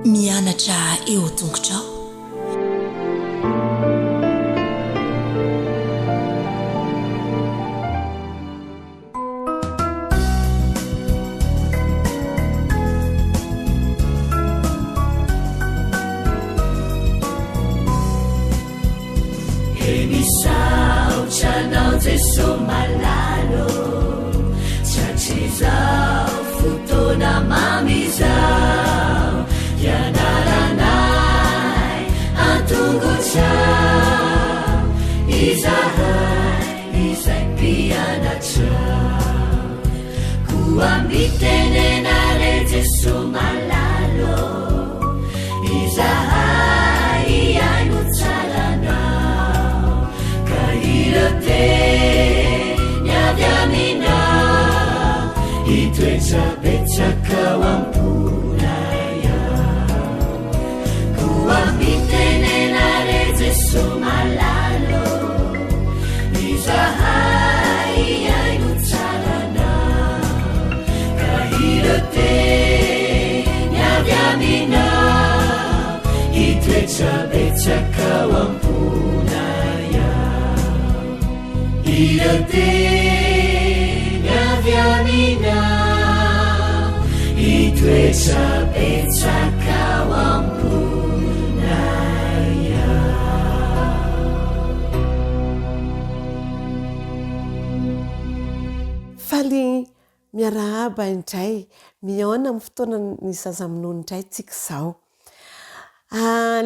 mianatra eo tongotrao. Emisaucanao Jesu malalo chachizao futona mamizao yanaranai antunguchao izahai izaipianachao kuambitenenare Jesu malalo izahai iainuchalanao kahirote nyavyamina itwecabecakawampunaya kuambitenenare Jesu malalo izahai iainuchalanao kahirote nyavyamina itwecabecakawampunaya irote nyavyamina itwecabecakawampunaya. Faly miarahaba indray miaona amin'ny fotoana ny zazaminony indray tsika izao.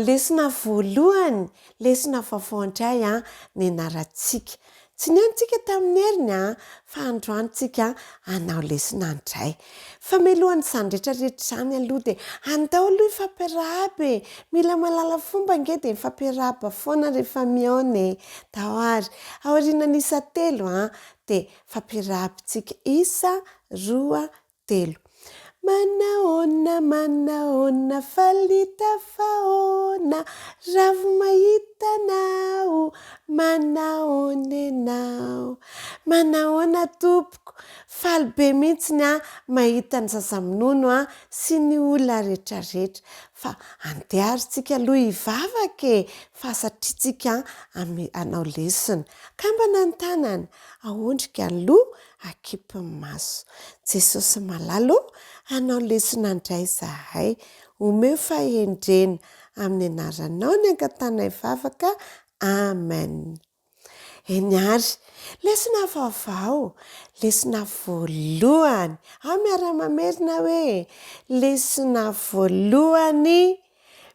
Lesona voalohany, lesona vaovao indray ny anarantsika. Tsy niontsika tamin'ny heriny fa androantsika hanao lesona indray. Fa mialohan'izany rehetrarehetra izany aloha dia andao aloha ifampiarahaba mila malala fomba ange dia ifampiarahaba foana rehefa miaona dahoary. Aorianan'isa telo dia fampiarahabantsika isa roa telo. Manaona falita faona ravo mahitanao manaona enao manaona tompoko. Faly be mihitsiny mahita ny zazamonono sy ny olona rehetrarehetra fa andeharintsika aloha hivavaka fa satriantsika hanao lesona ka mbana ny tanana ahondrika aloha akipy ny maso. Jesosy malalo hanao lesona indray zahay omeo fahendrena amin'ny anaranao ny angatana hivavaka. Amen. Eny ary lesona vaovao, lesona voalohany miara-mamerina hoe lesona voalohany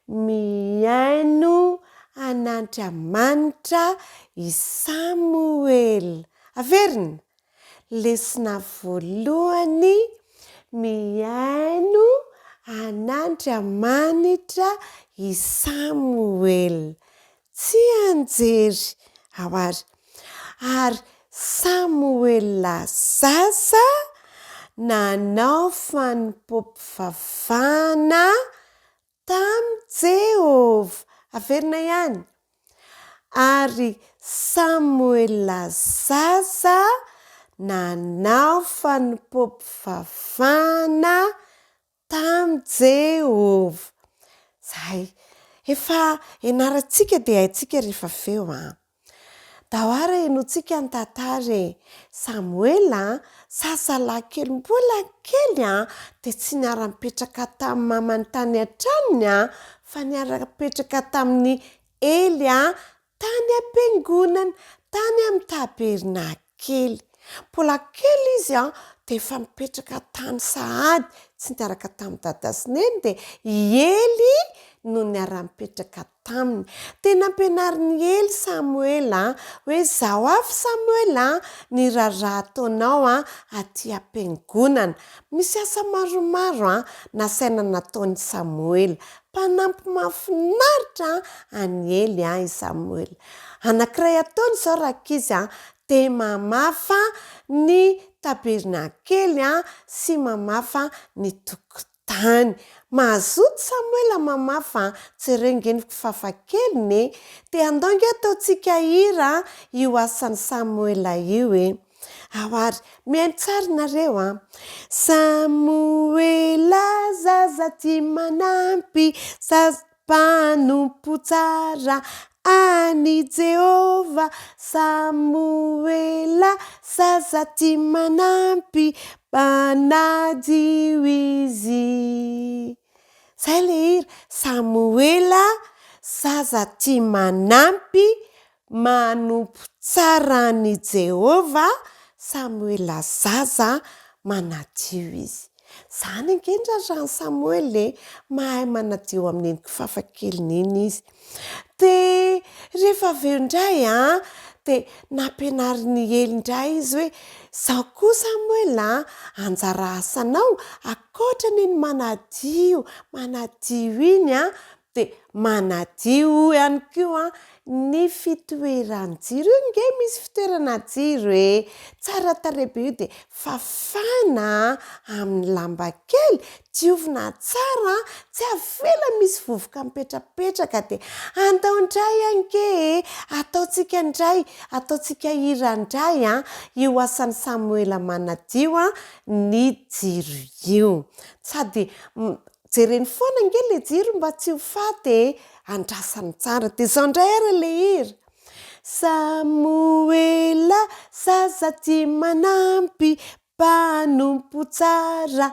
miaino an'Andriamanitra i Samuela. Averina lesona voalohany miaino an'Andriamanitra i Samuela. Tsy anjery ahoary ary Samuela sasa nanao fanompoam-pivavahana tamin'i Jehova. Averina ihany. Ary Samuela sasa nanao fanompoam-pivavahana tamin'i Jehova. Zay efa enarantsika dia haintsika rehefa aveo dahoara hainoantsika ny tantara. Samuela sasalahy kely mbola kely dia tsy niara-mipetraka tamin'ny mamany tany an-tranony fa niara-mipetraka tamin'ny Ely tany am-piangonana tany amin'ny tabernakely. Mbola kely izy dia efa mipetraka tany sahady tsy niaraka tamin'ny dada sy neny dia Ely no niara-mipetraka taminy. Tena ampianarin'ny Ely Samuela hoe zao avy Samuela ny raharaha ataonao aty am-piangonana. Misy asa maromaro nasaina nataon'i Samuela. Mpanampy mahafinaritra any Ely i Samuela. Anankiray ataony zao rakizy dia mamafa ny tabernakely sy mamafa ny tokotany. Mazoto Samuela mamafa tsy rengeny fafakeliny dia andao nge ataontsika hira io asan'ny Samuela io ahoary mihaino tsara nareo a Samoela zaza ty manampy mpanompo tsara any Jehova Samoela zaza ty manampy mpanadio izy zay le hira Samoela zaza ty manampy manompo tsara ny Jehova Samoela zaza manadio izy zany angendra raha Samoely mahay manadio amin'ny kifafakeliny iny izy de rehefa avy eo indray de nampianariny Ely indray izy hoe zao koa Samoela anjara asanao akoatrany ny manadio iny de manadio ihany koa ny fitoeran-jiro io nge misy fitoerana jiro tsara tarehy be io de fafana amin'ny lamba kely diovina tsara tsy avela misy vovoka mipetrapetraka de andao indray ange ataotsika irandray io asan'ny Samoela manadio ny jiro io sady jereny foana nge le jiro mba tsy ho faty andrasany tsara de zao indray ary le hira Samoela zaza ty manampy mpanompo tsara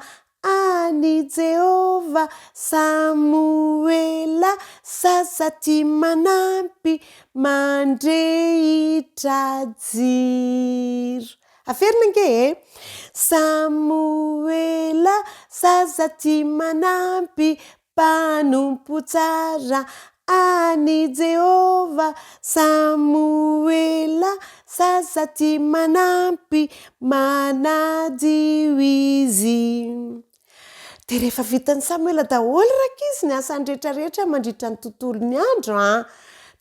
any Jehova Samoela zaza ty manampy mandrehitra jiro averina nge Samoela zaza ty manampy mpanompo tsara any Jehova Samoela zaza ty manampy manadio izy de rehefa vitan'ny Samoela daholo rakizy ny asany rehetrarehetra mandritra ny tontolony andro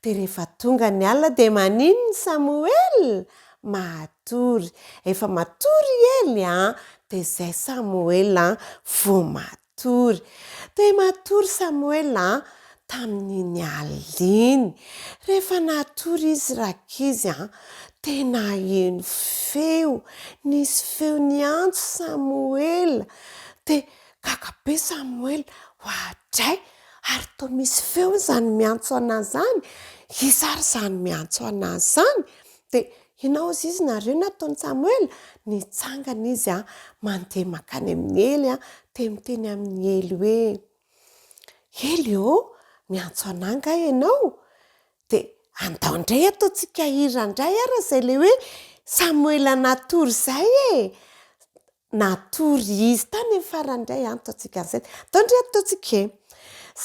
de rehefa tonga ny alina de manino ny Samoely matory efa matory Ely de zay Samoela vo matory de matory Samoela tamin'iny alina iny rehefa natory izy rakizy tena eno feo nisy feo niantso Samoela de gaga be Samoela hoadray ary toa misy feo zany miantso anazy zany izy ary zany miantso anazy zany de inao izy nareo nataony Samoela nitsangana izy mandeha makany amin'ny Ely de miteny amin'ny Ely hoe Ely miantso ananga ianao de andao indray ataotsika hirandray ara zay le hoe Samoela natory zay natory izy tany farandray ataotsika an'izay andao indray ataotsika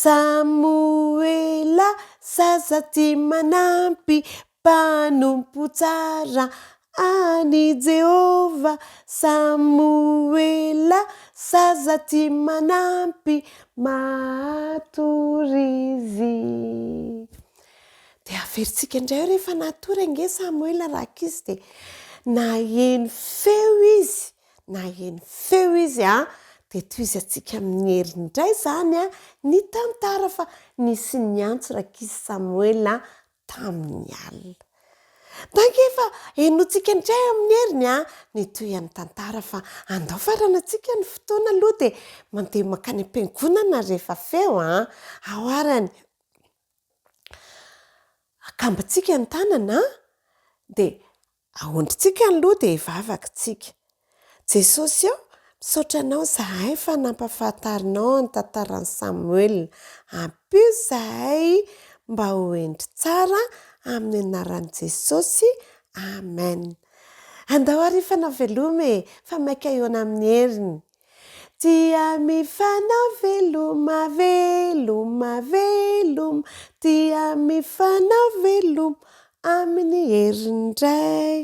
Samoela zaza ty manampy mpanompo tsara any Jehova Samoela zaza ty manampy matory izy de averintsika indray rehefa natory ange Samoela rakizy de naheno feo izy de toy izy atsika amin'ny herindray zany ny tantara fa nisy niantso rakizy Samoela tamin'ny alina tangefa enotsika indray amin'ny heriny ny toy an'ny tantara fa andao faranatsika ny fotoana aloha de mandeha makany am-piangonana rehefa feo ahoarany akambatsika ny tanana de ahondritsika ny loha de hivavaka tsika Jesosy misaotra anao zahay fa nampahafantarinao ny tantaran'ny Samoela ampio zahay mba ho endry tsara amin'ny anaran'i Jesosy amen andao arifana veloma fa maika iona amin'ny heriny tia mifanao veloma tia mifanao veloma amin'ny herindray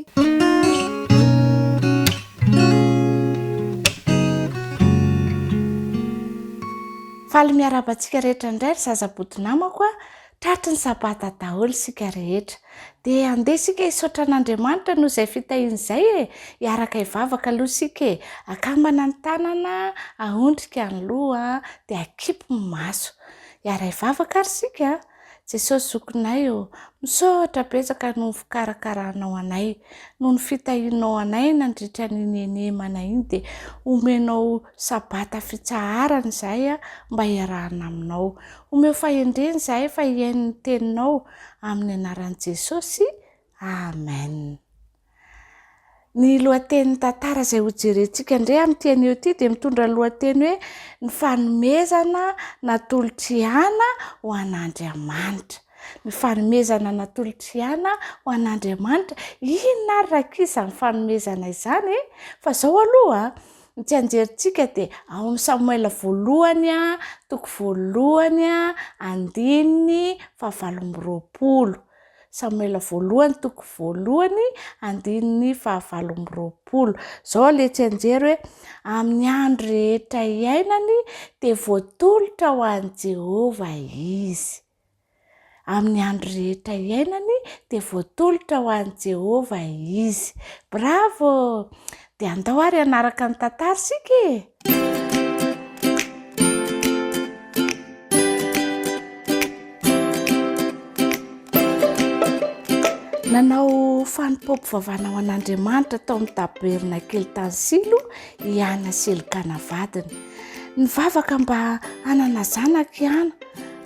faly miarabantsika rehetra indray ry zazaboto namako tratry ny sabata daholo sika rehetra de andeha sika hisaotra an'Andriamanitra noho izay fitahin'izay hiaraka hivavaka aloha sika akambana ny tanana ahondrika ny loha de akipy ny maso hiara hivavaka ary sika Jesosy zokinay misaotra betsaka no fikarakaranao anay, no ny fitahinao anay nandritra ninenemana iny dia omenao sabata fitsaharana izahay mba hiarahana aminao. Omeo fahendreny izahay fa hiain'ny teninao amin'ny anaran'i Jesosy. Amen. Ny lohatenin'ny tantara izay hojerentsika indray amin'ity anio ity dia mitondra lohateny hoe ny fanomezana natolo-triana ho an'Andriamanitra. Ny fanomezana natolo-triana ho an'Andriamanitra. Inona ary rak'izy izany fanomezana izany? Fa izao aloha ny tsy anjerintsika dia ao amin'ny Samuela voalohany toko voalohany 2:20. Samuela voalohany toko voalohany 2:20. Zao le tsy anjery hoe amin'ny andro rehetra iainany dia voatolotra ho an'i Jehova izy. Amin'ny andro rehetra iainany dia voatolotra ho an'i Jehova izy. Bravo! Dia andao ary anaraka ny tantara sika e! Nanao fanompoam-pivavahana ho an'Andriamanitra tao amin'ny tabernakely tany Silo i Ana sy Elikana vadiny. Nivavaka mba hanana zanaka i Ana.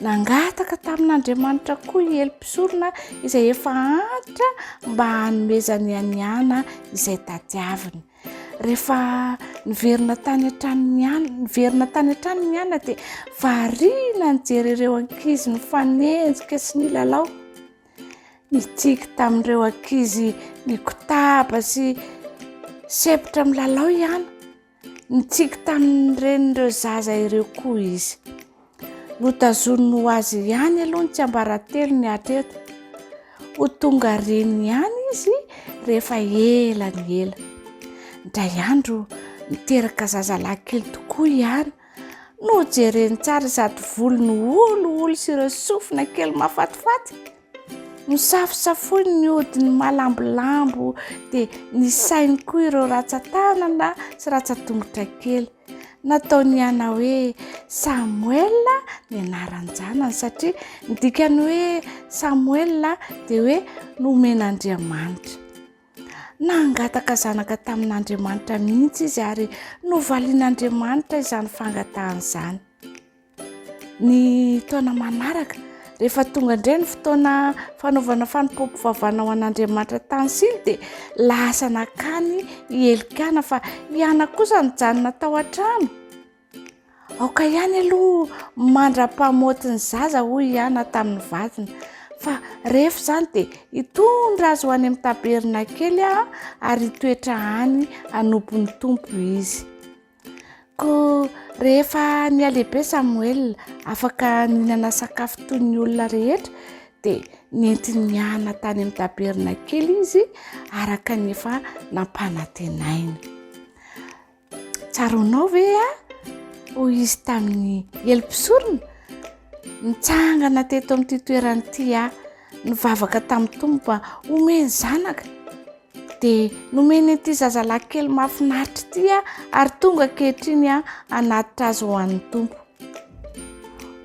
Nangataka tamin'Andriamanitra koa i Eli-pisorona izay efa antitra mba hanomezany an'i Ana izay tadiaviny. Rehefa niverina tany an-tranon'ny Ana dia variana nijery ireo ankizy nifanenjika sy nilalao. Nitsiky tamin'ireo ankizy nikotaba sy sepotra milalao i Ana. Nitsiky tamin'ireo zaza ireo koa izy. Notazoniny ho azy ihany aloha ny tsy ambaratelo ny hatreto. Ho tonga reny ihany izy rehefa ela ny ela. Indray andro niteraka zazalahy kely tokoa i Ana. Nojereny tsara sady volony olo sy ireo sofina kely mafatifaty. Nisafosafoiny ny hodiny malambolambo dia nisainy koa ireo ratsan-tanana sy ratsan-tongotra kely. Nataony Ana hoe Samuela ny anaran-janany satria ny dikany hoe Samuela dia hoe nomen'Andriamanitra. Nangataka zanaka tamin'Andriamanitra mihitsy izy ary novalian'Andriamanitra izany fangatahana izany. Ny taona manaraka rehefa tonga indray ny fotoana fanaovana fanompoam-pivavahana ho an'Andriamanitra tany Silo dia lasa nakany i Elikana fa i Ana kosa nijanona tao an-trano. Aoka ihany aloha mandra-pamoty ny zaza hoy i Ana tamin'ny vadiny. Fa rehefa izany dia hitondra azy ho any amin'ny tabernakely ary hitoetra any hanompo ny tompo izy. Ko rehefa nialehibe Samuel afaka nihinana sakafo toy ny olona rehetra dia nentiny Ana tany amin'ny tabernakely izy araka ny efa nampanantenainy. Tsaronao ve hoy izy tamin'ny Eli-pisorona? Nitsangana teto amin'ity toerana ity nivavaka tamin'ny tompo omeny zanaka. Dia nomeny ity zazalahy kely mahafinaritra ity ary tonga ankehitriny hanatitra azy ho an'ny tompo.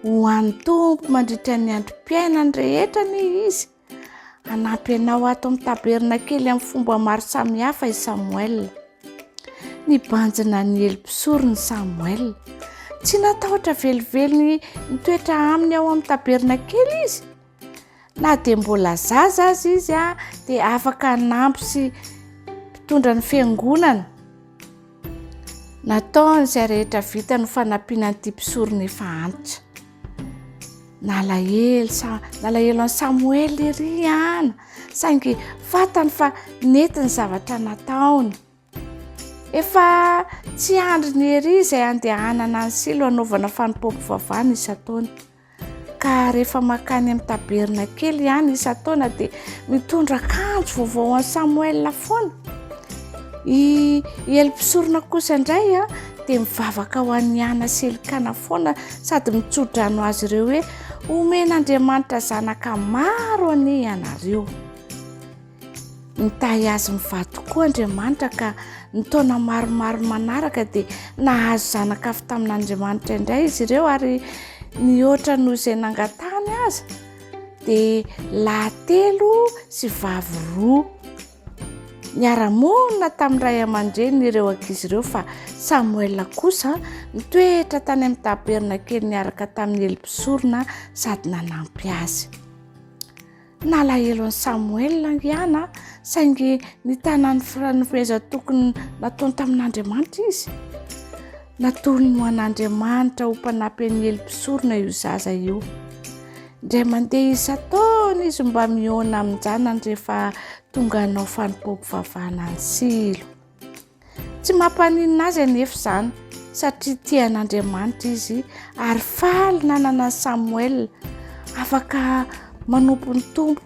Ho an'ny tompo mandritra ny androm-piainany rehetra ny izy. Hanampy anao ato amin'ny tabernakely amin'ny fomba maro samihafa i Samuel. Nibanjina ny Eli-pisorona Samuel. Tsy natahotra velively nitoetra aminy ao amin'ny tabernakely izy. Na dia mbola zaza azy izy dia afaka hanampy sy mpitondra ny fiangonana. Nataony izay rehetra vita no fanampiana an'ity mpisorona efa antitra. Nalahelo an'i Samuel ery Ana, saingy fantany fa nety ny zavatra nataony. Efa tsy andriny ery izay andehanana ny Silo hanaovana fanompoam-pivavahana isan-taona. Ka rehefa makany amin'ny tabernakely ihany isan-taona dia mitondra akanjo vaovao an'i Samuel foana. I Eli-pisorona kosa indray dia mivavaka ho an'i Ana sy Elikana foana sady mitsodrano azy ireo hoe omen'Andriamanitra zanaka maro anie ianareo. Nitahy azy mivady tokoa Andriamanitra ka ny taona maromaro manaraka dia nahazo zanaka avy tamin'Andriamanitra indray izy ireo ary nihoatra noho izay nangatahany azy. dia lahatelo sy vavy roa. Niara-monina tamin'ny ray aman-dreny ireo ankizy ireo fa Samuel kosa mitoetra tany amin'ny taberna kely niaraka tamin'ny elim-pisorona sady nanampy azy. Nalahelo ny Samuel iana saingy nitana ny fanomeza tokony nataony tamin'Andriamanitra izy. Natolony ho an'Andriamanitra ho mpanampy ny elim-pisorona io zaza io. Indray mandeha isa-taona izy mba mihoana amin'ny janany rehefa tonga hanao fanompoam-pivavahana ny silo. Tsy mampaninina azy anefa izany satria tia an'Andriamanitra izy ary faly nanana Samuel afaka manompo ny tombo.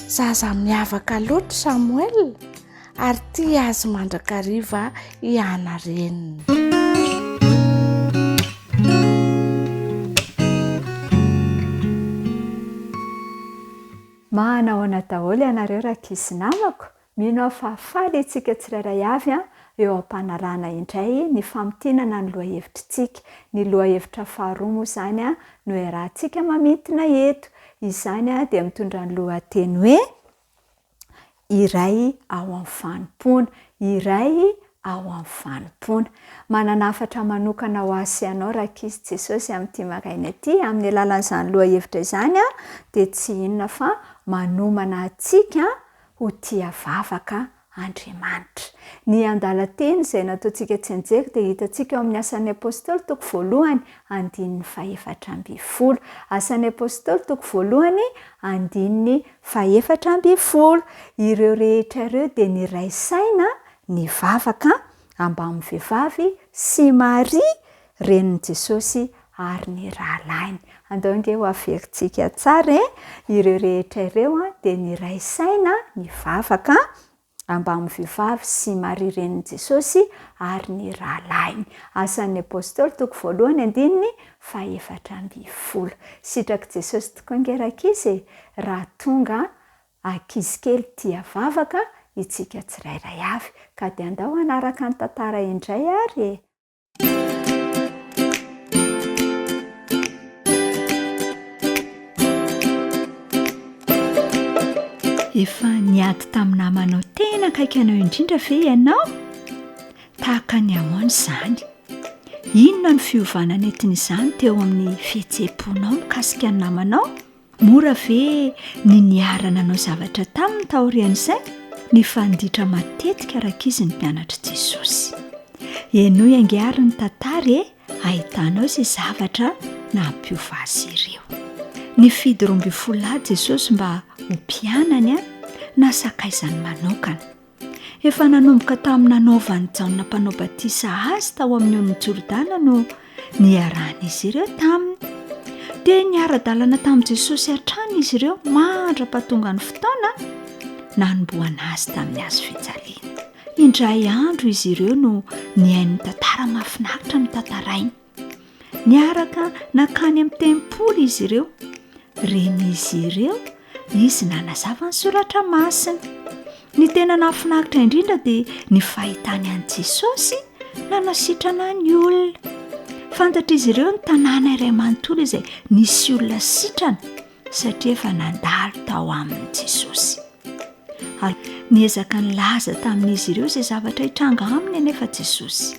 Zaza miavaka loatra Samuel ary tia azy mandrakariva hiana reniny. Manao ana daholo ianareo rakizy namako, mino aho fa faly itsika tsirairay avy eo am-panarahana indray ny famotinana ny lohahevitrintsika. Ny lohahevitra faharoa moa izany no iarahantsika mamintina eto. Izany dia mitondra ny lohateny hoe iray ao amin'ny fanompoana, iray ao amin'ny fanompoana. Manana hafatra manokana ho azy ianao rakizy Jesosy amin'ity maraina ity amin'ny alalan'izany lohahevitra izany dia tsy inona fa manomana antsika ho tia vavaka Andriamanitra. Ny andalan-teny izay nataontsika tsenjery dia hitantsika eo amin'ny asan'ny apôstôly toko voalohany andininy 4:10. Asan'ny apôstôly toko voalohany andininy 4:10. Ireo rehetra ireo dia niraisaina ny vavaka ambany vehivavy sy Maria renin'i Jesosy ary ny rahalainy. Andao nge ho averintsika tsara ireo rehetra ireo dia niraisaina ny vavaka ambany vehivavy sy Maria renin'i Jesosy ary ny rahalainy. Asan'ny apôstôly toko voalohany andininy 4:10. Sitraka Jesosy tokoa nge rakizy raha tonga ankizy kely tia vavaka itsika tsirairay avy, ka dia andao anaraka ny tantara indray ary. Efa niady tamin'ny namanao tena akaiky anao indrindra ve ianao? Tahaka ny ahoana izany? Inona ny fiovana nentin'izany teo amin'ny fihetseham-ponao mikasika ny namanao? Mora ve ny niarananao zavatra tamin'ny taorian'izay? Ny fanditra matetika rakizy ny mpianatra Jesosy. Ianao iangiary ny tantara ahitanao izay zavatra nampiova azy ireo. Ny fidy 12 Jesosy mba ho mpianany na sakaizany manokana. Efa nanomboka tamin'ny nanaovany Jaona mpanao batisa azy tao amin'ny on'ny Jordana no niarahan'izy ireo taminy. Dia niara-dalana tamin'i Jesosy hatrany izy ireo mandra-pahatonga ny fotoana nanomboana azy tamin'ny hazo fijaliana. Indray andro izy ireo no niain'ny tantara mahafinaritra no tantarainy. Niaraka nakany amin'ny tempolo izy ireo. Ren'izy ireo izy nanazava ny soratra masina. Ny tena nahafinaritra indrindra dia ny fahitany an'i Jesosy nanasitrana ny olona. Fantatra izy ireo ny tanàna iray manontolo izay nisy olona sitrana satria efa nandalo tao amin'i Jesosy. Niezaka nilaza tamin'izy ireo izay zavatra hitranga aminy anefa Jesosy.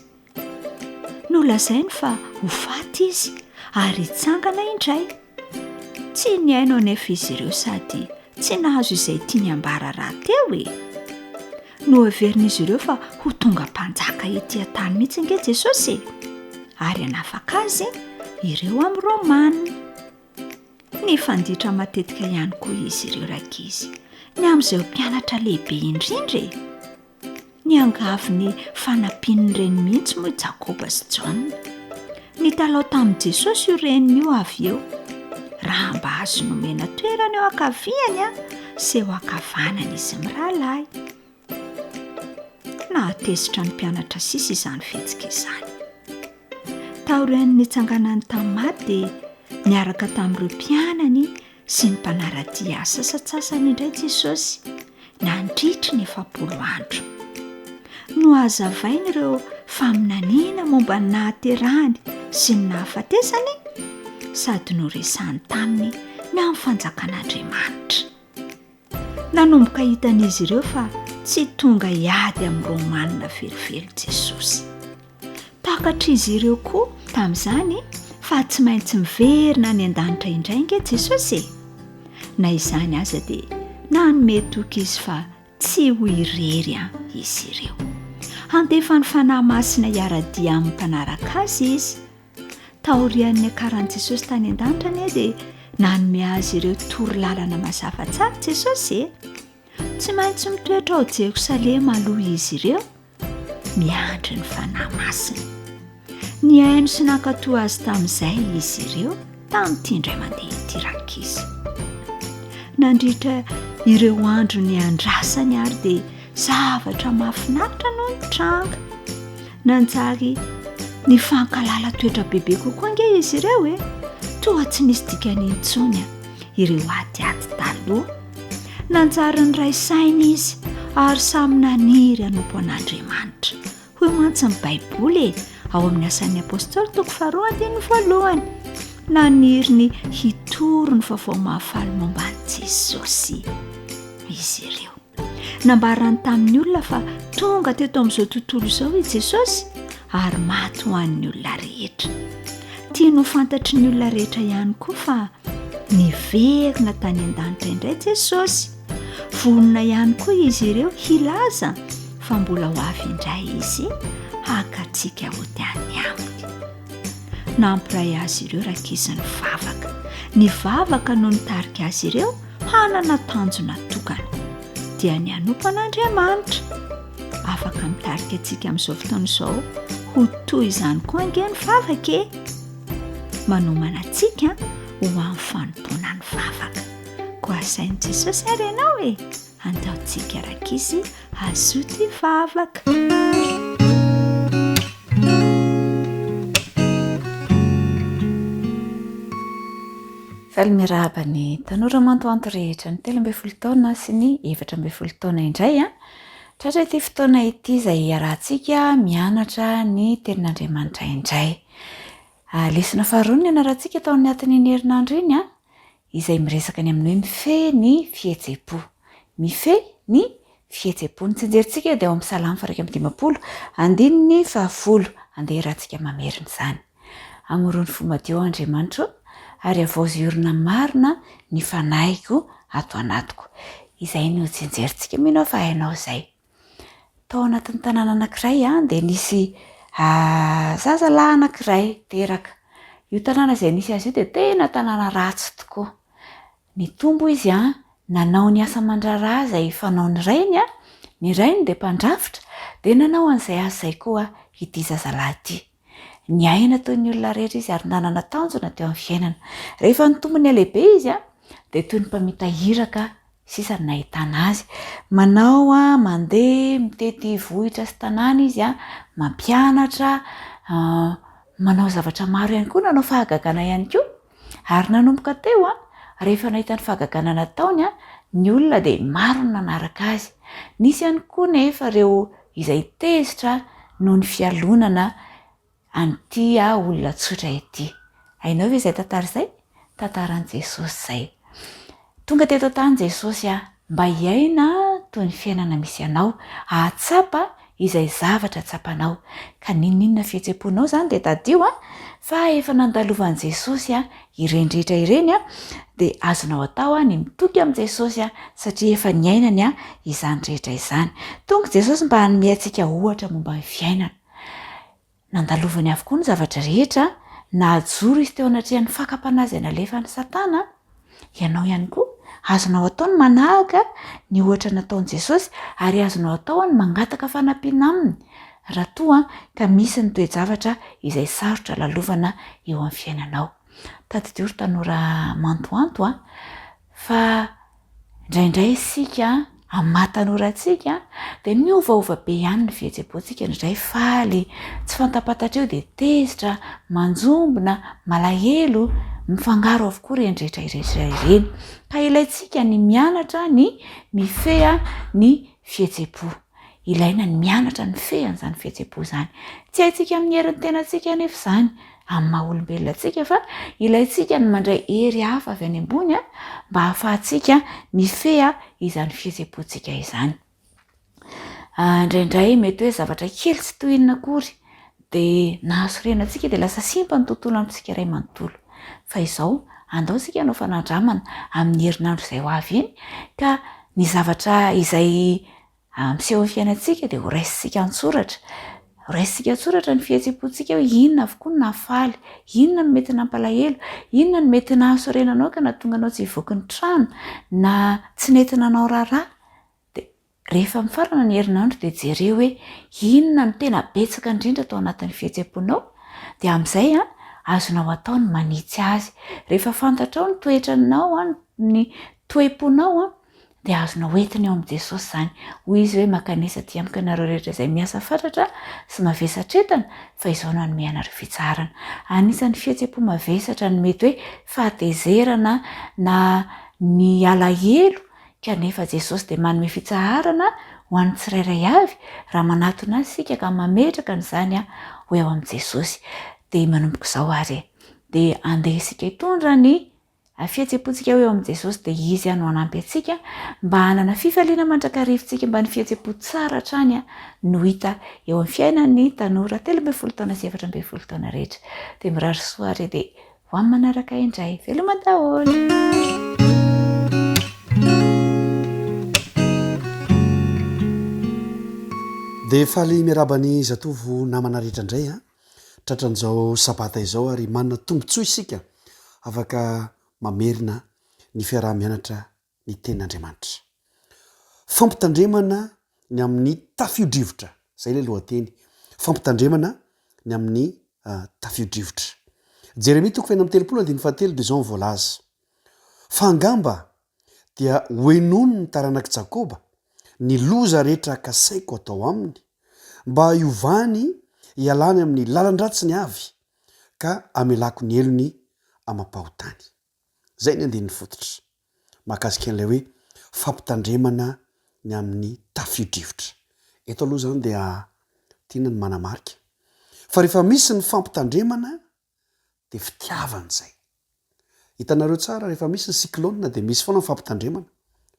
Nolazainy fa ho faty izy ary hitsangana indray. Tsy niaino anefa izy ireo sady tsy nahazo izay tiany ambara raha teo no averin'izy ireo fa ho tonga mpanjaka ety an-tany mihitsy nge Jesosy ary hanafaka azy ireo amin'ny Romanina. Ny fanditra matetika ihany koa izy ireo rakizy. Ny amin'izay mpianatra lehibe indrindra ny angavy ny fanampin'ny reny mihitsy moa Jakoba sy Jona. Ny talao tamin'i Jesosy io reniny io avy eo. Raha mba azo nomena toerana eo ankaviany sy eo ankavanany izy mirahalahy. Nahatezitra ny mpianatra sisa izany fihetsika izany. Taorian'ny nitsanganany tamaty dia niaraka tamin'ireo mpianany sy ny mpanaradia sasatsasany indray Jesosy nandritry ny 70 andro. No hazavainy ireo faminaniana momba ny nahaterahany sy ny nahafatesany sady no resany taminy ny amin'ny fanjakan'Andriamanitra. Nanomboka hitan'izy ireo fa tsy tonga hiady amin'ny romanina velively Jesosy. Takatr'izy ireo koa tamin'izany fa tsy maintsy miverina ny an-danitra indraingy Jesosy. Na izany aza dia nanome toky izy fa tsy ho irery izy ireo. Andefa ny fanahy masina hiara-dia amin'ny mpanaraka azy izy. Taorian'ny akaran'i Jesosy tany an-danitra anie dia nanome azy ireo toro lalana mazava tsara Jesosy. Tsy maintsy mitoetra ao Jerosalema aloha izy ireo, miandry ny fanahy masina. Ny haino sy nankatoa azy tamin'izay izy ireo tamin'ity indray mandeha ity rakizy. Nandritra ireo andro ny andrasany ary dia zavatra mahafinaritra no nitranga. Nanjary ny fankalala toetra bebe kokoa ange izy ireo toa tsy nisy dikany intsony ireo adiady taloha. Nanjary ny ray saina izy ary samy naniry hanompo an'Andriamanitra. Hoy mantsy ny Baiboly ao amin'ny asan'ny apôstôly 2:1 naniry ny hitoro ny vaovao mahafaly momba an'i Jesosy izy ireo. Nambarany tamin'ny olona fa tonga teto amin'izao tontolo izao i Jesosy ary maty ho an'ny olona rehetra. Tiany ho fantatry ny olona rehetra ihany koa fa niverina tany an-danitra indray Jesosy. Vonona ihany koa izy ireo hilaza fa mbola ho avy indray izy hakatsika ho tiany aminy. Nampiray azy ireo rakizy ny vavaka. Ny vavaka no nitarika azy ireo hanana tanjona tokana dia ny hanompo an'Andriamanitra. Afaka mitarika antsika amin'izao fotoana izao ho toy izany koa ange ny vavaka manomana antsika ho amin'ny fanontona ny vavaka. Koa asain'i Jesosy ary ianao andaontsika rakizy azoty vavaka. Miarahaba ny tanora mantoanto rehetra ny 13 taona sy ny 14 taona indray tratra ity fotoana ity izay iarahantsika mianatra ny tenin'Andriamanitra indray. Lesona faharoa ny ianarantsika tao anatin'ny herinandro iny izay miresaka ny amin'ny hoe mifehy ny fihetseham-po. Mifehy ny fihetseham-po. Ny tsinjerintsika dia ao amin'ny Salamy 150 andininy 10 andeha iarahantsika mamerina izany. Amorony fo madio Andriamanitra ary avoziorina marina ny fanahyko ato anatiko. Izay no tsinjerintsika mino fa hainao izay. Tao anatin'ny tanàna anankiray dia nisy zazalahy anankiray teraka. Io tanàna izay nisy azy io dia tena tanàna ratsy tokoa. Ny tombo izy nanao ny asa aman-draharaha izay fanao ny rainy ny rainy dia mpandrafitra dia nanao an'izay asa izay koa ity zazalahy ity. Ny aina toy ny olona rehetra izy ary nanana tanjona teo amin'ny fiainana. Rehefa ny tombo ny lehibe izy dia toy ny mpamita hiraka sisa ny nahitana azy. Manao mandeha mitety vohitra sy tanàna izy mampianatra, manao zavatra maro ihany koa, nanao fahagagana ihany koa. Ary nanomboka teo rehefa nahita ny fahagagana nataony ny olona dia maro ny nanaraka azy. Nisy ihany koa nefa ireo izay tezitra noho ny fialonana an'ity olona tsotra ity. Hainao ve izay tantara izay? Tantaran'i Jesosy izay. Tonga teto tany Jesosy mba hiaina toy ny fiainana misy anao, ahatsapa izay zavatra tsapanao. Ka ninona fihetseham-ponao izany dia tadio fa efa nandalovan'i Jesosy ireny rehetra ireny dia azonao atao ny mitoky amin'i Jesosy satria efa niainany izany rehetra izany. Tonga Jesosy mba hanome antsika ohatra momba ny fiainana. Nandalovany avokoa ny zavatra rehetra, nahajoro izy teo anatrehany fakapanazy nalefa ny Satana. Ianao ihany koa azonao atao ny manahaka ny ohatra nataon'i Jesosy ary azonao atao ny mangataka fanampiana aminy raha toa ka misy ny toe-javatra izay sarotra lalovana eo amin'ny fiainanao. Tadidiro tanora mantoanto fa indraindray isika amatanora-tsika dia miovaova be ihany ny fihetseham-pontsika. Indray faly, tsy fantapatatra eo dia tezitra, manjombona, malahelo, mifangaro avokoa ireny rehetra ireny. Ka ilaintsika ny mianatra ny mifehy ny fihetseham-po. Ilaina ny mianatra ny fehany izany fihetseham-po izany. Tsy haintsika amin'ny herin'ny tenantsika anefa izany amin'ny maha olombelona antsika fa ilayntsika ny mandray hery hafa avy any ambony a mba hahafahantsika mifeha izany fihetsem-pontsika izany. Indraindray mety hoe zavatra kely tsy tohinana akory dia nahasorena antsika dia lasa simpa ny tontolo amintsika iray manontolo. Fa izao andao sika ianao fanandramana amin'ny herinandro izay ho avy iny ka ny zavatra izay miseho amin'ny fiainantsika dia ho raisitsika an-tsoratra. Raisitsika an-tsoratra ny fihetsem-pontsika hoe inona avokoa no nahafaly, inona no mety nampalahelo, inona no mety nahasorenanao ka nahatonga anao tsy hivoaka ny trano na tsy nentinanao raharaha. Dia rehefa mifarana ny herinandro dia jereo hoe inona no tena betsaka indrindra tao anatin'ny fihetsem-ponao dia amin'izay azonao atao ny manitsy azy. Rehefa fantatrao ny toetranao ny toe-ponao dia azonao entiny eo amin'i Jesosy izany. Hoy izy hoe makanisa ty amiko ianareo rehetra izay miasa fatratra sy mavesatra entana fa izao no hanome anareo fitsarana. Anisan'ny fihetsem-po mavesatra ny mety hoe fahatezerana na ny alahelo kanefa Jesosy dia manome fitsarana ho an'ny tsirairay avy raha manatona azy sika ka mametraka n'izany ho eo amin'i Jesosy. Dia manomboka izao ary dia andeha isika hitondra ny fihetsem-pontsika eo amin'i Jesosy dia izy no hanampy antsika mba hanana fifaliana mandrakarivintsika mba ny fihetsem-po tsara hatrany no hita eo amin'ny fiainan'ny tanora 13 taona sy 14 taona rehetra. Dia mirary soa ary dia ho amin'ny manaraka indray veloma daholo. dia faly miarabany zatovo namana rehetra indray tratran'izao sabata izao ary manana tombontsoa isika afaka mamerina ny fiarah-mianatra ny tenin'Andriamanitra. Fampitandremana ny amin'ny tafiodrivotra, zay le lohateny, fampitandremana ny amin'ny tafiodrivotra. Jeremia 9:7 dia zao voalaza. Fa angamba dia hoenony ny taranak'i Jakoba ny loza rehetra kasaiko atao aminy mba hiovany hialany amin'ny lalan-dratsiny avy ka amelako ny elony amam-pahotany. Zay ny andininy fototra mahakasika an'ilay hoe fampitandremana ny amin'ny tafiodrivotra. Eto aloha zany dia tiana ny manamarika fa rehefa misy ny fampitandremana dia fitiavana zay. Hitanareo tsara rehefa misy ny cyclone dia misy foana ny fampitandremana.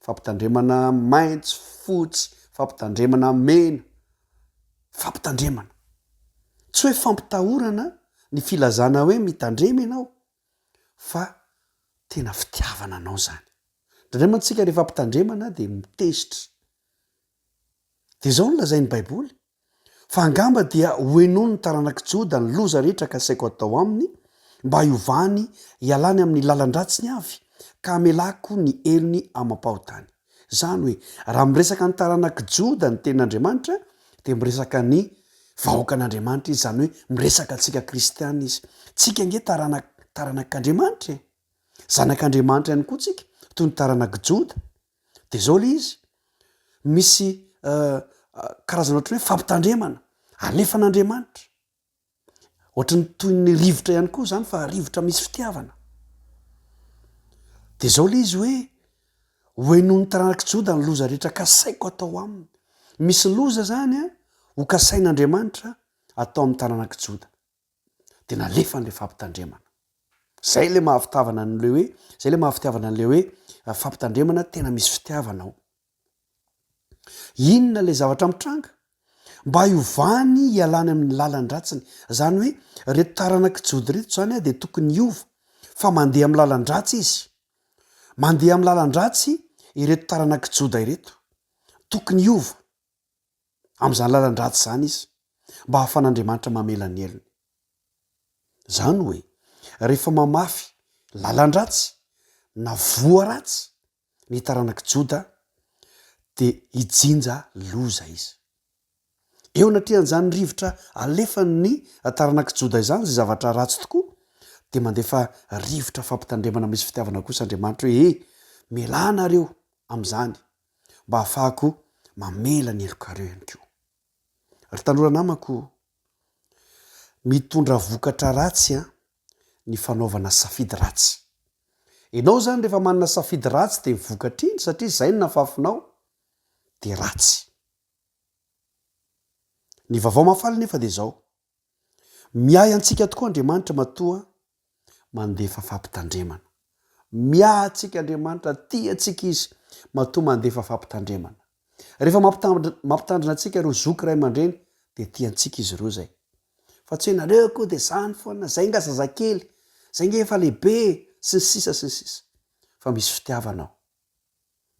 Fampitandremana maitso, fotsy, fampitandremana mena, fampitandremana. Tsy hoe fampitahorana ny filazana hoe mitandrema ianao fa tena fitiavana anao zany. Ndrindray rehefa mpitandremana dia mitezitra. Dia zao no lazain'ny Baiboly. Fa angamba dia hoenony ny taranak'i Joda ny loza rehetra kasaiko atao aminy mba hiovany hialany amin'ny lalan-dratsiny avy ka amelako ny elony amam-pahotany. Zany hoe raha miresaka ny taranak'i Joda ny tenin'Andriamanitra dia miresaka ny vahoakan'Andriamanitra izy, zany hoe miresaka antsika kristiana izy. Tsika nge taranak'Andriamanitra zanak'Andriamanitra ihany koa tsika toy ny taranak'i Joda. Dia zao le izy misy karazana ohatry hoe fampitandremana alefan'Andriamanitra ohatrany toy ny rivotra ihany koa zany fa rivotra misy fitiavana. Dia zao le izy hoe hoenony taranak'i Joda ny loza rehetra kasaiko atao aminy. Misy loza zany ho kasain'Andriamanitra atao amin'ny taranak'i Joda dia nalefa n'ilay fampitandremana. Zay le mahafitiavana an'le hoe fampitandremana tena misy fitiavana ao. Inona le zavatra mitranga mba hiovany hialany amin'ny lalan-dratsiny. Zany hoe reto taranak'i Joda reto zany dia tokony hiova fa mandeha amin'ny lalan-dratsy izy. Mandeha amin'ny lalan-dratsy ireto taranak'i Joda ireto. Tokony hiova amin'izany lalan-dratsy zany izy mba hahafan'Andriamanitra mamela ny elony. Zany hoe rehefa mamafy lalan-dratsy na voaratsy ny taranak'i Joda dia hijinja loza izy. Eo natrehan'izany rivotra alefan'ny taranak'i Joda izany zay zavatra ratsy tokoa dia mandefa rivotra fampitandremana misy fitiavana kosa Andriamanitra hoe mela nareo amin'izany mba hahafahako mamela ny elokareo ihany koa. Ry tanora namako, mitondra vokatra ratsy ny fanaovana safidy ratsy. Ianao zany rehefa manana safidy ratsy dia vokatra iny satria zay no nafafinao dia ratsy. Ny vaovao mafaly nefa dia zao. miay antsika tokoa andriamanitra matoa mandefa fampitandremana. Miay antsika andriamanitra ty atsika izy matoa mandefa fampitandremana. Rehefa mampitandrina antsika ireo zoky ray aman-dreny de ty antsika izy ireo zay. Fa tsy hoe nareo koa de zany foana, zay nga zazakely, zay nga efa lehibe sy ny sisa sy ny sisa. Fa misy fitiavanao.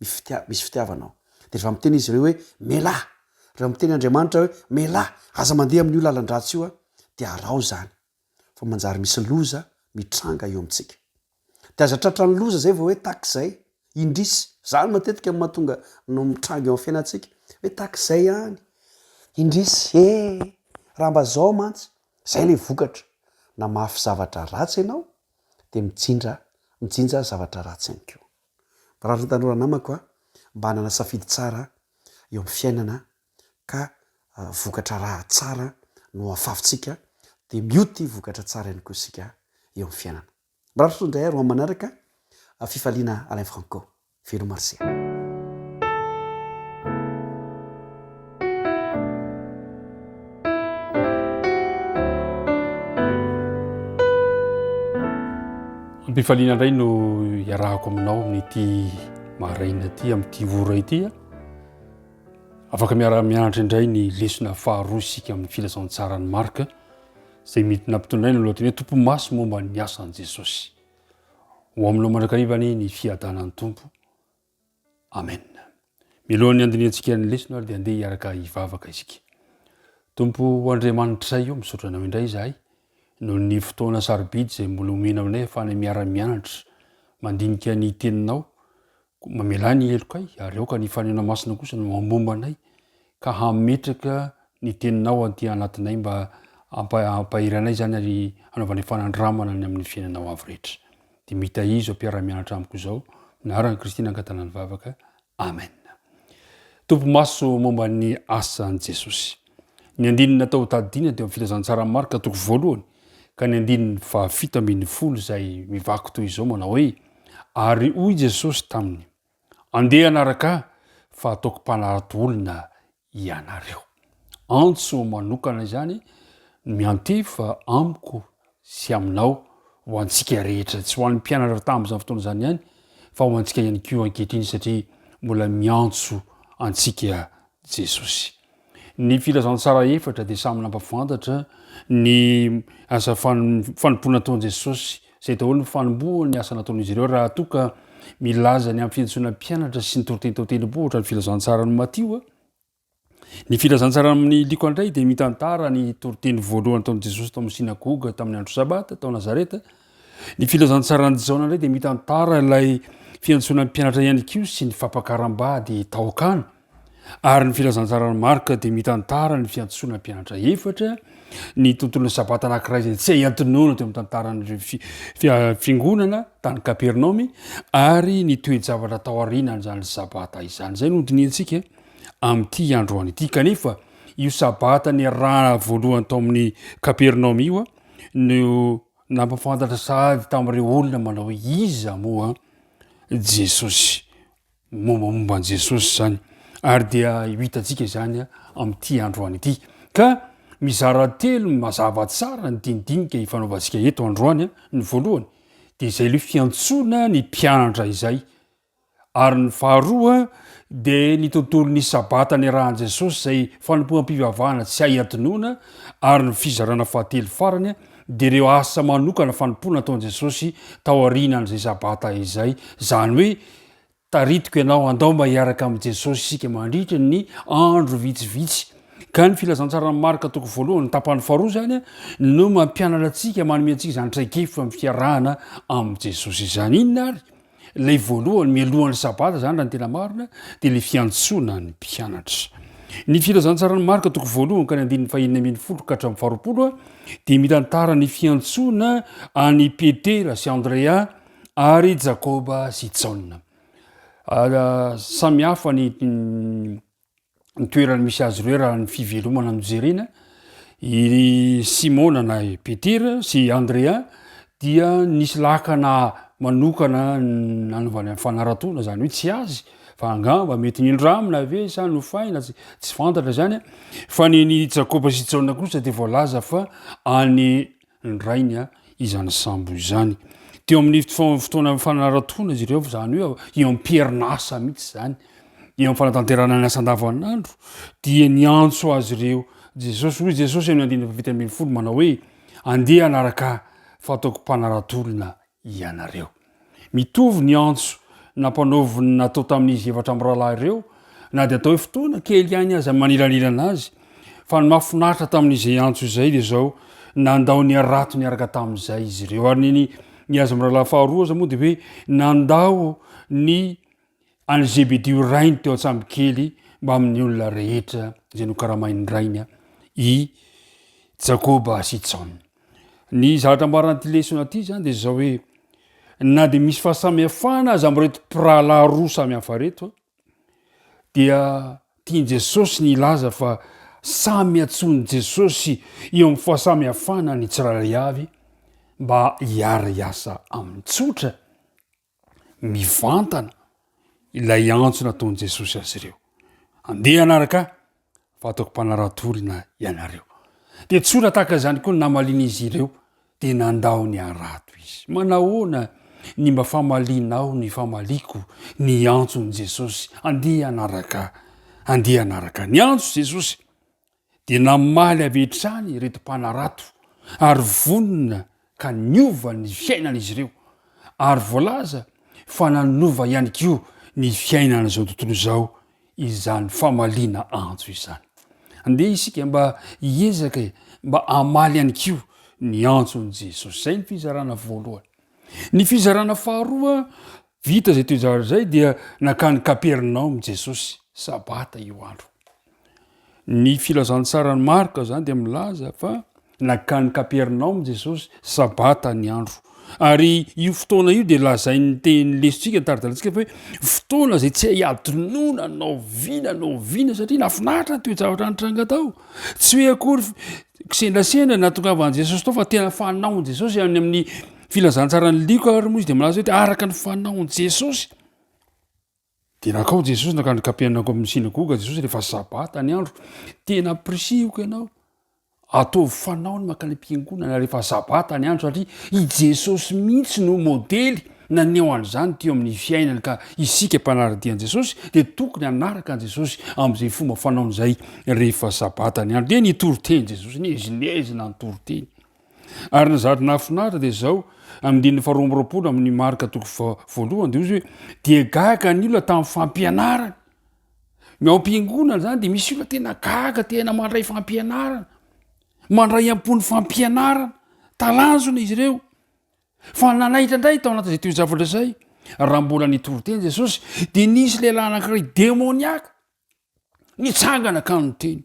Misy fitiavanao. De rehefa miteny izy ireo hoe melahy, rehefa miteny Andriamanitra hoe melahy, aza mandeha amin'io lalan-dratsy io a, de arao zany. Fa manjary misy loza mitranga eo amintsika. De aza tratra ny loza zay vao hoe takizay, indrisy, zany matetika mahatonga no mitranga eo amin'ny fiainantsika, hoe takizay any, indrisy, raha mba zao mantsy, zay le vokatra. Na mafy zavatra ratsy ianao, de mijinja zavatra ratsy ihany koa. Raha tanora namako a, mba hanana safidy tsara eo amin'ny fiainana ka vokatra raha tsara no afavintsika, de mioty vokatra tsara ihany koa isika eo amin'ny fiainana. Mbaratra indray ro manaraka fifaliana Alain Franco, Velo Marsia. Ampifaliana indray no iarahako aminao amin'ity maraina ty amin'ity ora ity a. Afaka miara-mianatra indray ny lesona faharoa isika amin'ny filazantsara ny Marka zay mety nampitondraina aloha teny hoe tompo maso momba ny asan'i Jesosy. Ho aminao mandrakarivany ny fiadanan'ny tompo. Amen. Milohan'ny andiniantsika ny lesona ary dia andeha hiaraka hivavaka isika. Tompo Andriamanitra io misaotra anao indray izahay noho ny fotoana sarobidy zay mbola omena aminay ahafahana miara-mianatra mandinika ny teninao, mamelay ny helokay ary aoka ny fanena masina kosa no mamomba anay ka hametraka ny teninao aty anatinay mba ampahiranay zany ary anaovanay fanandramana ny amin'ny fiainanao avy rehetra. De mita izo ampiara-mianatra amiko zao naran'i Kristina ankatanany vavaka. Amen. Tompo maso momba ny asan'i Jesosy. Ny andinina natao tadidina dia amin'ny filazantsara Marka toko voalohany ka ny andininy fahafito ambin'ny folo zay mivaky toy izao manao hoe ary hoy Jesosy taminy, andeha anaraka fa ataoko mpanaraka olona ianareo. Antso manokana izany miantefa amiko sy aminao ho antsika rehetra, tsy ho an'ny mpianatra tam'izany fotoana zany ihany fa ho antsika ihany koa ankehitriny satria mbola miantso antsika Jesosy. Ny filazantsara efatra dia samy nampafantatra ny asa fanompoana ataon'i Jesosy zay daholo ny fanombohany ny asa nataon'izy ireo raha toka milaza ny amin'ny fiantsoana mpianatra sy ny toroteny-bohatra ny filazantsara ny Matio. Ny filazantsara amin'ny liko andray dia mitantara ny toroteny voalohany taon'i Jesosy tao amin'ny sinagoga tamin'ny andro sabata tao Nazareta. Ny filazantsara ny Jaona indray dia mitantara ilay fiantsoana mpianatra ihany koa sy ny fampakaram-bady taokana. Ary ny filazantsara ny Marka dia mitantara ny fiantsoana mpianatra efatra, ny tontolon'ny sabata anankiray zay tsy antonoana teo amin'ny tantaran'ny fiangonana tany Kapernaomy ary ny toe-javatra tao aorianany zany sabata izany. Zay no diniantsika amin'ity androany ity. Kanefa io sabata ny raha voalohany tao amin'ny Kapernaomy io no nampafantatra sady tamin'ireo olona manao hoe iza moa Jesosy, mombamomban Jesosy zany. Ary dia hitantsika zany amin'ity androany ity. Ka mizara telo mazava tsara ny dinidinika ifanaovantsika eto androany. Ny voalohany dia izay le fiantsoana ny mpianatra izay. Ary ny faharoa dia ny tontolon'ny sabata ny rahan'i Jesosy zay fanompoam-pivavahana tsy hay antonoana. Ary ny fizarana fahatelo farany dia ireo asa manokana fanompoana ataon'i Jesosy tao aorianan'izay sabata izay. Zany hoe taritiko ianao andao mba hiaraka amin'i Jesosy isika mandritra ny andro vitsivitsy. Ka ny filazantsara ny Marka toko voalohany tapany faharoa zany no mampianatra antsika manome antsika zany traikefa amin'ny fiarahana amin'i Jesosy izany. Inona ary? Ilay voalohany mialohan'ny sabata zany raha ny tena marina dia ilay fiantsoana ny mpianatra. Ny filazantsara ny Marka toko voalohany ka ny andininy fahaenina ambin'ny folo ka hatramin'ny faharoapolo dia mitantara ny fiantsoana any Petera sy Andrea ary Jakoba sy Jaona. Samy hafa ny toerany misy azy ireo raha ny fivelomana no jerena. I Simona na Petera sy Andrea dia nisy lakana manokana nanaovany amin'ny fanaratona zany hoe tsy azy fa angamba mety nindramina ave sa nofaina tsy fantatra zany a fa ny jakoba sy jaona kosa de voalaza fa any ndrainy a izany sambo izany teo amin'ny fotoana fanaratoana izy ireo zany hoe eo ampierinasa mihitsy zany eo amin'ny fanatanterana ny asan-davanandro dia niantso azy ireo jesosy hoy jesosy amin'ny andinina vita ambin'ny folo manao hoe andeha anaraka fataoko mpanaratolona ianareo mitovy ny antso nampanaoviny natao tamin'izy efatra am'rahalahy ireo na de atao hoe fotoana kely ihany azy manilanilana azy fa ny mahafinaritra tamin'izay antso izay de zao nandao ny arato niaraka tamin'izay izy ireo ary ny azy am'rahalahy faharoa za moa de hoe nandao ny any zebedio rainy teo antsamby kely mba amin'ny olona rehetra zay no karamainy rainy i jakoba sy jaona ny zavatra mbaran'ity lesona ty zany de zao hoe na de misy fahasamihafana azy am'reto mpirahalahy roa samihafa reto dia tiany jesosy ny ilaza fa samy atsony jesosy eo amin'ny fahasamihafana ny tsiraray avy mba hiara-iasa amin'ny tsotra mivantana ilay antso nataony jesosy azy ireo andeha anaraka fataoko mpanaratolona ianareo de tsora tahaka zany koa ny namalina izy ireo de nandao ny arato izy manahoana ny mba famalinao ny famaliko ny antsony jesosy andeha anaraka ny antso jesosy de namaly avetrany reto mpanarato ary vonina ka niova ny fiainan'izy ireo ary voalaza fa nanova ihany kio ny fiainana zao tontolo zao izany famalina antso izany andeha isika mba hiezaka mba amaly ihany kio ny antsony jesosy zay ny fizarana voalohany ny fizarana faharoa vita zay toezavatra zay dia nakany Kapernao jesosy sabata io andro ny filazantsara ny marka zany de milaza fa nakany Kapernao jesosy sabata ny andro ary io fotoana io de lazainy teny lesitsika taridalatsika fa hoe fotoana zay tsy hiadonona naoviana satria nafinaritra toezavatra anytranga tao tsy hoe akory kisendrasendra natongavany jesosy tao fa tena fanaony jesosy any amin'ny filazantsarany liko ary moa izy de milaza hoe araka ny fanaony jesosy de nakao jesosy nakany Kapernao amin'ny sinagoga jesosy rehefa sabata ny andro tena prisioko ianao ataovy fanaony makany am-piangonana rehefa sabata ny andro satria i jesosy mihitsy no modely naneo an'izany teo amin'ny fiainany ka isika mpanaradian jesosy de tokony anaraka an jesosy am'izay fomba fanaony zay rehefa sabata ny andro de nitoroteny jesosy nezina nitoroteny ary ny zavatra nafinaritra de zao am'dininy faharoa amby roapolo amin'ny marika toko voalohany de izy hoe de gaga ny olona tamin'ny fampianarana miao am-piangonana zany de misy olona tena gaga tena mandray fampianarana mandray ampony fampianarana talanjona izy ireo fa nanaitra indray tao anatin'izay toezavatra zay raha mbola nitoroteny jesosy de nisy lehilahy anankiray demoniaka nitsangana ka noteny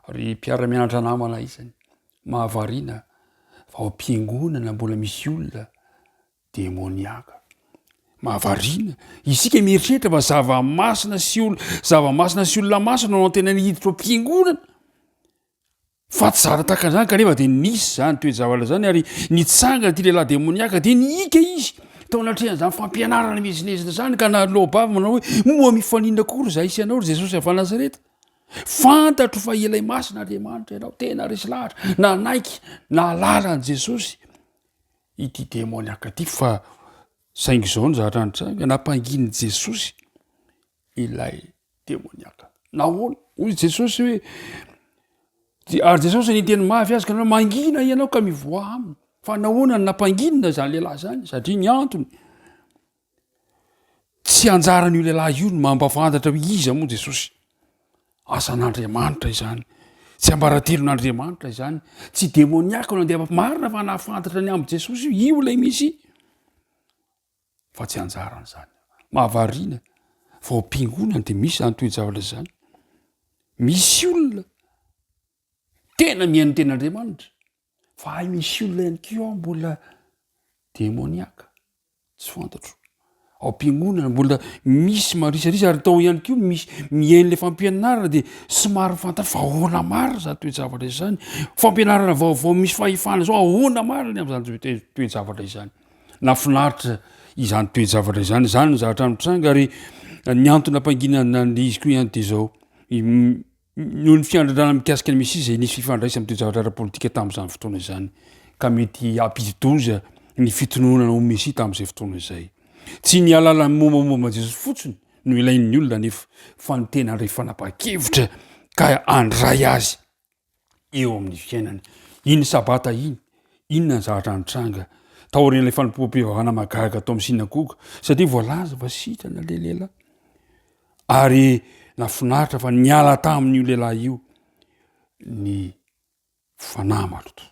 ary mpiara-mianatra namana izany mahavariana fa ao am-piangonana mbola misy olona demoniaka mahavariana isika mieritreritra fa zava-masina sy olona masina no tena nihiditra am-piangonana fa tsy zara tahaka zany kanefa de nisy zany toezavatra zany ary nitsangana ty lehilahy demoniaka de niika izy tao anatrehan'izany fampianarana mezinezina zany ka nalohbavy manao hoe moa mifanina kory zay sy anao ry jesosy avy Nazareta fantatro fa ilay masina Andriamanitra ianao tena resy lahatra nanaiky nalalany jesosy ity demoniaka ty fa saingy zao ny zavatra nitranga nampanginy jesosy ilay demoniaka nahoana hoy jesosy hoe ary jesosy niteny mafy azy ka nanao mangina ianao ka mivoa aminy fa nahoana ny nampanginina zany lehilahy zany satria ny antony tsy anjarany io lehilahy io no mampafantatra hoe iza moa jesosy asan'Andriamanitra izany tsy ambaratelon'Andriamanitra izany tsy demoniaka no andeha marina fa nahafantatra ny amby jesosy io lay misy fa tsy anjarany zany mahavariana fa ao am-piangonana de misy zany toezavatra zany misy olona tena mihaino ten'Andriamanitra fa ay misy olona ihany keo ao mbola demoniaka tsy fantatro ao am-piangonana mbola misy marisarisa ary tao ihany keo misy mihaino le fampianarana de somary fantatra fa ahoana marina zany toezavatra izany fampianarana vaovao misy fahefana zao ahoana marina am'zany toezavatra izany nafinaritra izany toezavatra izany zany ny zavatra mitranga ary ny antony ampanginana izy koa ihany de zao noho ny fiandradrana mikasika ny misy zay nisy fifandraisa am'ty zavatra ara-politika tam'izany fotoana zany ka mety ampitodoza ny fitononana o mesy tam'izay fotoana zay tsy ny alala mombamomba jesosy fotsiny no ilain'ny olona nefa fa ny tena ndray fanapa-kevitra ka andray azy eo amin'ny fiainany iny sabata iny inona ny zavatra nitranga taorin'ilay fanompoam-pivavahana magaga atao amin'ny sinagoga satria voalaza fa sitrana le lehilahy ary nafinaritra fa niala tamin'io lehilahy io ny fanahy maloto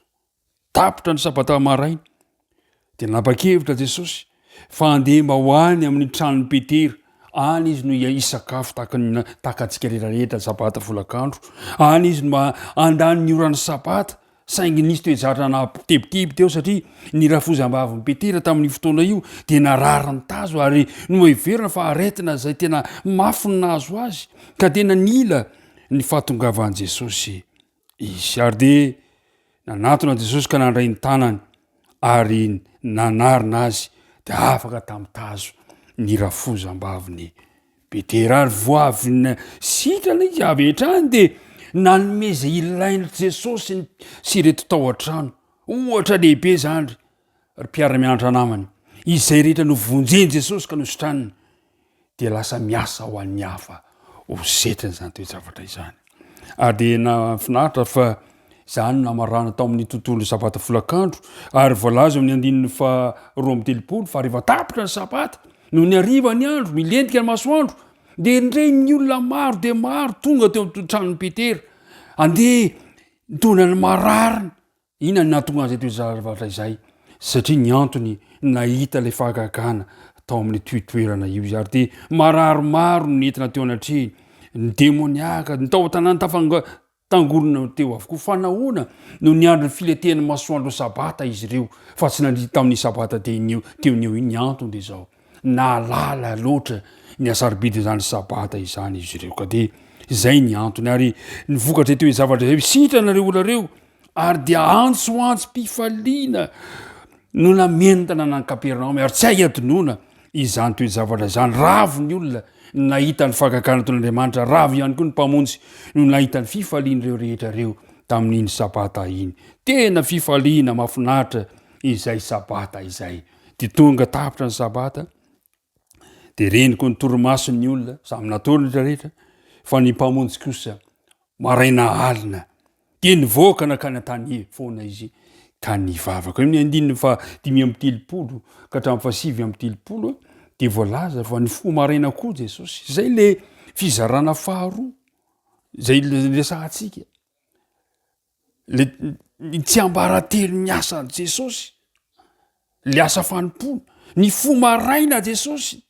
tapitra ny sabata maraina de napa-kevitra Jesosy fa andeha mba hoany amin'ny tranon'ny Petera any izy no isakafo tahaka antsika rehetrarehetra sabata folakandro any izy no mba andany ny oran'ny sabata saingy nisy toejatra natebiteby teo satria ny rafozam-bavin'ny Petera tamin'ny fotoana io de narara ny tazo ary no heverina fa aretina zay tena mafy ny nahazo azy ka tena nila ny fahatongavan'i Jesosy izy ary de nanatona Jesosy ka nandray ny tanany ary nanarina azy de afaka tamin'ny tazo ny rafozam-bavin'ny Petera ary voavy sitrana izy avy hatrany de nanome zay ilainy Jesosy sy reto tao an-trano ohatra lehibe zany ry mpiara-mianatra namany izay rehetra no vonjeny Jesosy ka no sotraniny de lasa miasa ho an'ny hafa ho setrany zany toe-javatra izany ary de nafinaritra fa zany namarana tao amin'ny tontolo sabata folakandro ary voalaza amin'ny andininy fa 20 fa rehefa tapitra ny sabata no ny ariva ny andro milendika ny masoandro de ndreny olona maro de maro tonga teo tranon'ny Petera andeha tona ny mararina ina ny natonga an'izay toe-javatra izay satria ny antony nahita le fahagagana tao amin'ny toetoerana io izy ary de mararomaro no nentina teo anatrehiny ny demoniaka ny tao an-tanàny tangorona teo avokoa fa nahoana no niandro ny filetehany masoandro sabata izy ireo fa tsy nandrita tamin'ny sabata teoneo iny antony de zao nalala loatra ny asaribedy zany sabata izany izy ireo ka de zay ny antony ary ny vokatra teo zavatra zay sitranareo olareo ary de antsoantso mpifaliana no nameno tanànany Kapernaoma ary tsy hay adinoana izany toe zavatra zany ravo ny olona nahita ny fahagagana taon'Andriamanitra ravo ihany koa ny mpamonjy no nahita ny fifalian'ireo rehetrareo tamin'iny sabata iny tena fifaliana mafinaritra izay sabata izay de tonga tapitra ny sabata de reniko ny toromason'ny olona samy nataony rehetrarehetra fa ny mpamonjy kosa maraina alina de nivoaka nakany an-tany foana izy ka nivavaka io ny andininy fa 5:30 ka hatramin'ny fa 7:30 de voalaza fa ny fo maraina koa Jesosy zay le fizarana faharoa zay resahantsika le tsy ambaratelo ny asan'i Jesosy le asa fanompona ny fo maraina Jesosy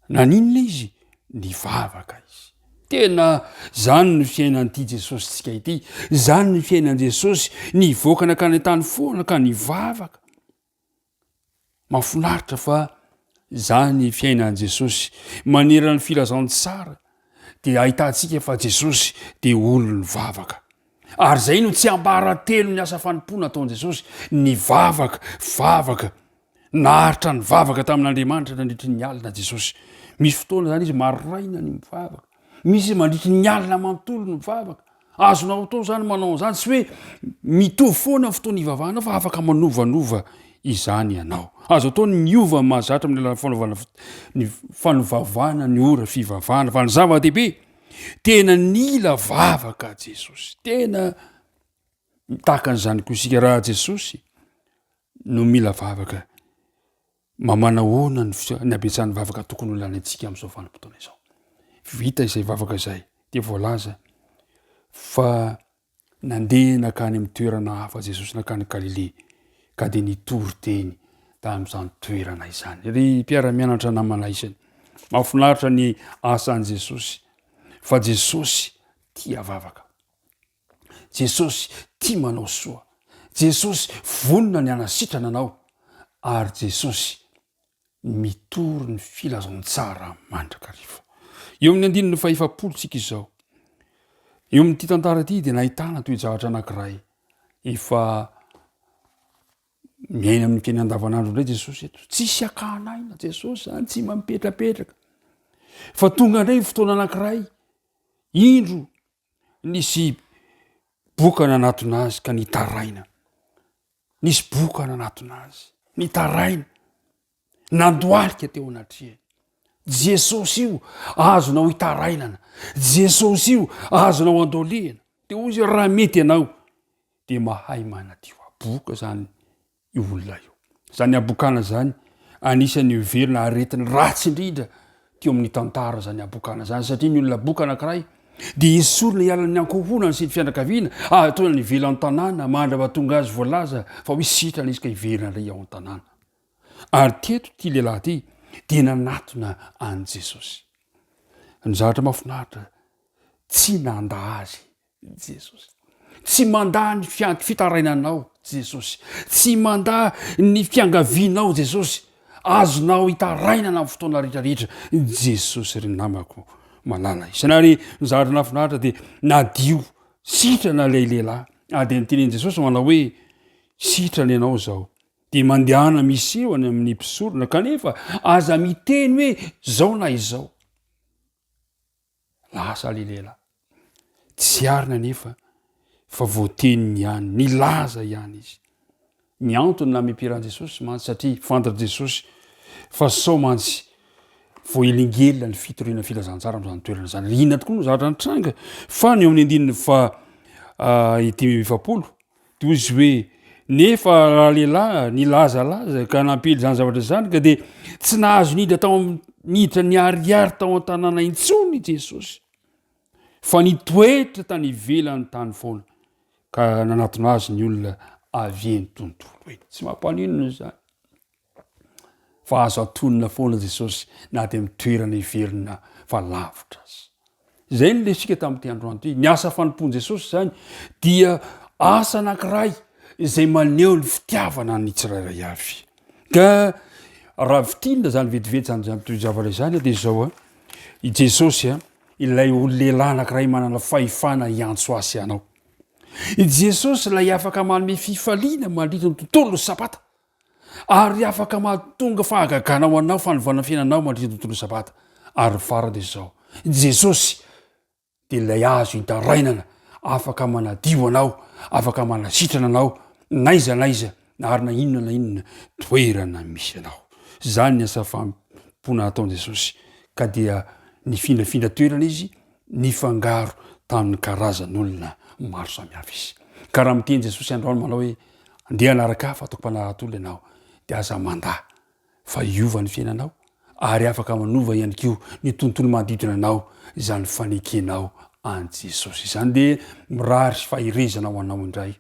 naninona izy nivavaka izy tena zany ny fiainan'ity Jesosy tsika ity zany ny fiainan' Jesosy nivoaka nakany an-tany foana ka nivavaka mafinaritra fa zany fiainan' Jesosy manera ny filazany tsara de ahitantsika fa Jesosy de olo nivavaka ary zay no tsy ambaratelo ny asa fanompona ataon' Jesosy vavaka naharitra ny vavaka tamin'Andriamanitra nandritry ny alina Jesosy misy fotoana zany izy maraina ny mivavaka misy mandritry ny alina manontolo ny mivavaka azonao atao zany manao zany tsy hoe mitovy foana fotoana ivavahana fa afaka manovanova izany ianao azo atao ny miova mahazatra amin'ny fanaovana ny fanovavana ny ora fivavahana fa ny zava-dehibe tena nila vavaka Jesosy tena tahaka an'izany koa isika raha Jesosy no mila vavaka mamana hoana ny abetsan'ny vavaka tokony ho lany antsika amin'izao vanim-potoana izao vita izay vavaka izay de voalaza fa nandeha nakany amin'ny toerana hafa Jesosy nakany Galile ka de nitory teny tamin'izany toerana izany ry mpiara-mianatra namana isany mahafinaritra ny asan'i Jesosy fa Jesosy tia vavaka Jesosy tia manao soa Jesosy vonona ny anasitrana anao ary Jesosy mitory ny filazany tsara mandrakariva eo amin'ny andininy fa 100 tsika izao eo amin'ity tantara ity de nahitana toe-javatra anankiray efa miaina amin'ny fiainana andavanandro indray Jesosy eto tsisy akanaina Jesosy zany tsy mampetrapetraka fa tonga indray fotoana anankiray indro nisy bokana anatona azy ka nitaraina, nisy bokana anatona azy nitaraina, nandoalika teo anatria. Jesosy io azonao hitarainana, Jesosy io azonao andolehana. De ozy raha mety ianao de mahay manadio aboka zany io olona io. Zany abokana zany anisany verina aretina ratsy indrindra teo amin'ny tantara zany abokana zany, satria ny olona boka anankiray de esorina hialan'ny ankohonany sy ny fianakaviana ataona ny ivelan'ny tanàna, mandrava tonga azy voalaza fa hoe sitrana izy ka iverina indray ao an-tanàna. Ary teto ty lehilahy ty de nanatona an' Jesosy. Ny zavatra mahafinaritra, tsy nanda azy Jesosy, tsy mandà ny fitarainanao Jesosy, tsy mandà ny fiangavianao Jesosy, azonao hitarainana amin'ny fotoana rehetrarehetra Jesosy ry namako malala isanary. Ny zavatra nafinaritra de nadio sitrana lay lehilahy de nytenen'i Jesosy manao hoe sitrana ianao zao, de mandehana miseho any amin'ny mpisorona kanefa aza miteny hoe zao na izao. Lasa le lehilahy tsy arina nefa fa voateniny ihany, nilaza ihany izy. Ny antony nampipiran Jesosy mantsy satria fantatra Jesosy fa sao mantsy voaelingelina ny fitoriana filazantsara am'zany toerana zany. Inona tokoa no zavatra nitranga fa ny eo amin'ny andininy fa 10 de ozy hoe nefa raha lehilahy nilazalaza ka nampely zany zavatra zany ka de tsy nahazo nidra tao niditra ny ariary tao an-tanàna intsony Jesosy, fa nitoetra tany ivelan'ny tany foana ka nanatona azy ny olona avy ny tontolo eny. Tsy mampanino zany fa azo atonina foana Jesosy na de mitoerana iverina fa lavitra azy. Zay ny lesika tamin'ity androany ty. Ny asa fanompoan Jesosy zany dia asa anankiray izay maneho ny fitiavana ny tsirairay avy. Ka raha vitinina zany vetivety zany toy-javatra zany de zao i Jesosy ilay lehilahy anankiray manana fahefana hiantso azy anao. I Jesosy lay afaka manome fifaliana mandritra ny tontolo sabata, ary afaka mahatonga fahagaganao anao, fanovana fiainanao mandritra ny tontolo sabata. Ary fara de zao, Jesosy de lay azo hitarainana, afaka manadio anao, afaka manasitrana anao, naiza ary na inona toerana misy anao. Zany ny asa fampona ataon Jesosy ka dia nifindrafindra toerana izy nifangaro tamin'ny karazan'olona maro samihafa izy. Ka raha miteny Jesosy androany manao hoe andeha anaraka fa ataoko mpanarahatolo ianao, de aza mandà fa iova ny fiainanao ary afaka manova ihany kio ny tontolo manodidina anao izany fanekenao an Jesosy. Izany de mirary fahirezana ho anao indray,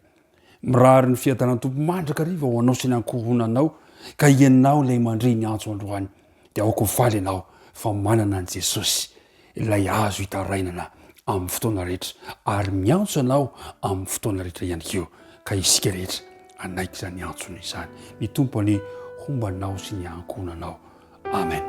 mirary ny fiadanan'ny tompo mandraka riva ho anao sy ny ankohonanao ka ianao lay mandre ny antso androany de aoko faly ianao fa manana an Jesosy ilay azo hitarainana amin'ny fotoana rehetra ary miantso anao amin'ny fotoana rehetra ihany kio. Ka isika rehetra anaiky zany antsony izany, ny tompony hombanao sy ny ankohonanao. Amen.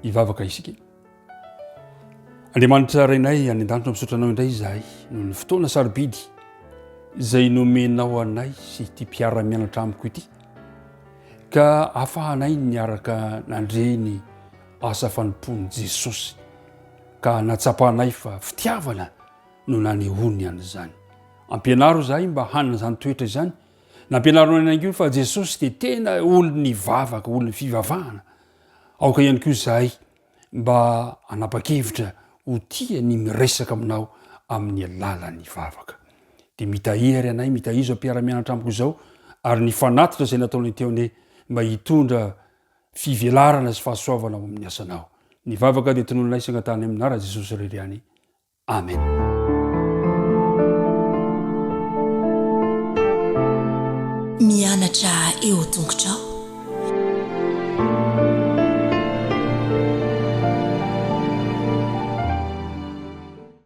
Ivavaka isika. Andriamanitra rainay any an-danitra misotranao indray izahay noho ny fotoana sarobidy izay nomenao anay sy ty mpiara-mianatra amiko ity ka ahafahanay niaraka nandreny asa fanompoany Jesosy ka natsapanay fa fitiavana no nanehony an'izany. Ampianaro zahay mba hanana izany toetra izany. Nampianaro anay ihany koa fa Jesosy dia tena olony vavaka, olony fivavahana. Aoka ihany koa zahay mba hanapa-kevitra ho tia ny miresaka aminao amin'ny alalan'ny vavaka. Dia mitahiry anay, mitahiry izao mpiara-mianatra amiko izao ary ny fanatitra izay nataony teo ane mba hitondra fivelarana sy fahasoavana amin'ny asanao. Ny vavaka dia tonononay sangatany aminara Jesosy reriany. Amen. Mianatra eo tongotrao.